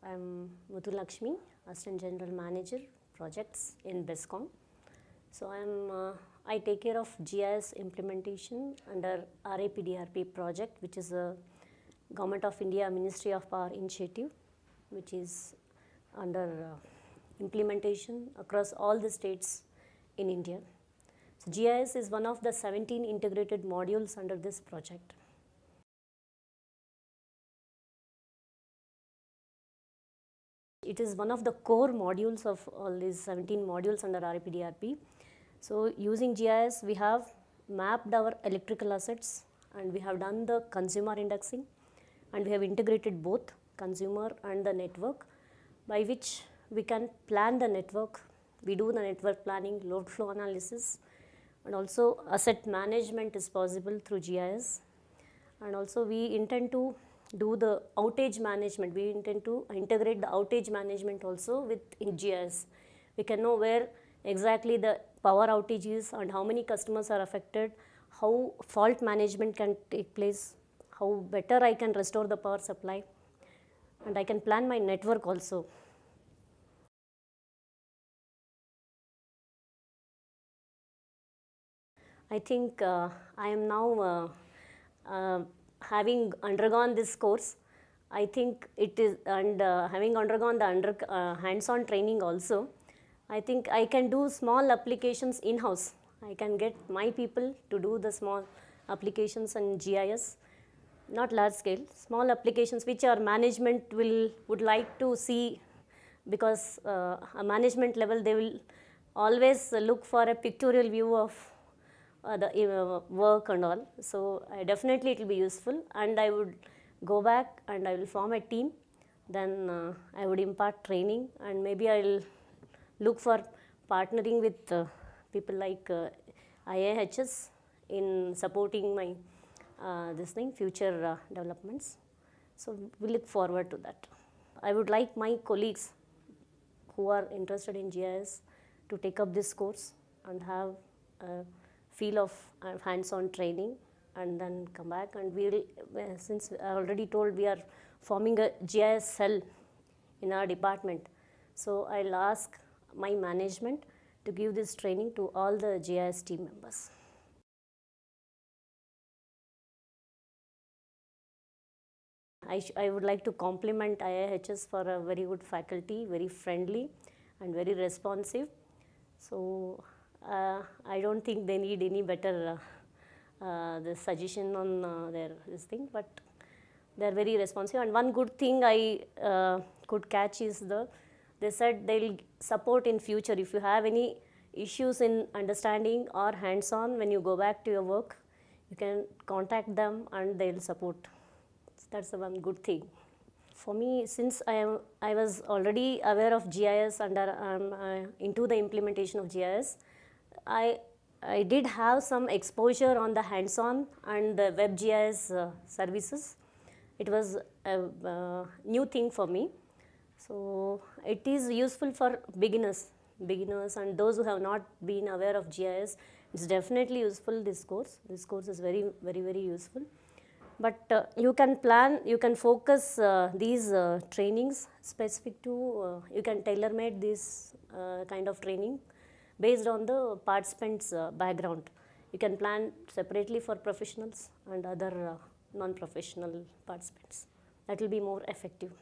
I'm Muthulakshmi, Assistant General Manager, Projects in BESCOM. So I take care of GIS implementation under RAPDRP project, which is a Government of India Ministry of Power initiative, which is under implementation across all the states in India. So GIS is one of the 17 integrated modules under this project. It is one of the core modules of all these 17 modules under RAPDRP. So using GIS, we have mapped our electrical assets and we have done the consumer indexing, and we have integrated both consumer and the network, by which we can plan the network. We do the network planning, load flow analysis, and also asset management is possible through GIS. And also we intend to do the outage management. We intend to integrate the outage management also with in GIS. We can know where exactly the power outage is and how many customers are affected, how fault management can take place, how better I can restore the power supply, and I can plan my network also. I think I am now having undergone this course. I think it is, and having undergone the hands-on training also, I think I can do small applications in-house. I can get my people to do the small applications in GIS, not large scale, small applications which our management would like to see, because a management level they will always look for a pictorial view of the work and all. So definitely it will be useful, and I would go back and I will form a team. Then I would impart training, and maybe I will look for partnering with people like IIHS in supporting my future developments. So we look forward to that. I would like my colleagues who are interested in GIS to take up this course and have a feel of hands-on training, and then come back, and we'll, since I already told, we are forming a GIS cell in our department. So I'll ask my management to give this training to all the GIS team members. I would like to compliment IIHS for a very good faculty, very friendly and very responsive. So I don't think they need any better the suggestion on this thing, but they are very responsive. And one good thing I could catch is they said they'll support in future. If you have any issues in understanding or hands-on when you go back to your work, you can contact them and they'll support. That's the one good thing. For me, since I was already aware of GIS and into the implementation of GIS, I did have some exposure on the hands-on and the WebGIS services. It was a new thing for me. So it is useful for beginners and those who have not been aware of GIS. It's definitely useful, this course. This course is very, very, very useful. But you can plan, you can focus these trainings specific to, you can tailor-made this kind of training based on the participants' background. You can plan separately for professionals and other non-professional participants. That will be more effective.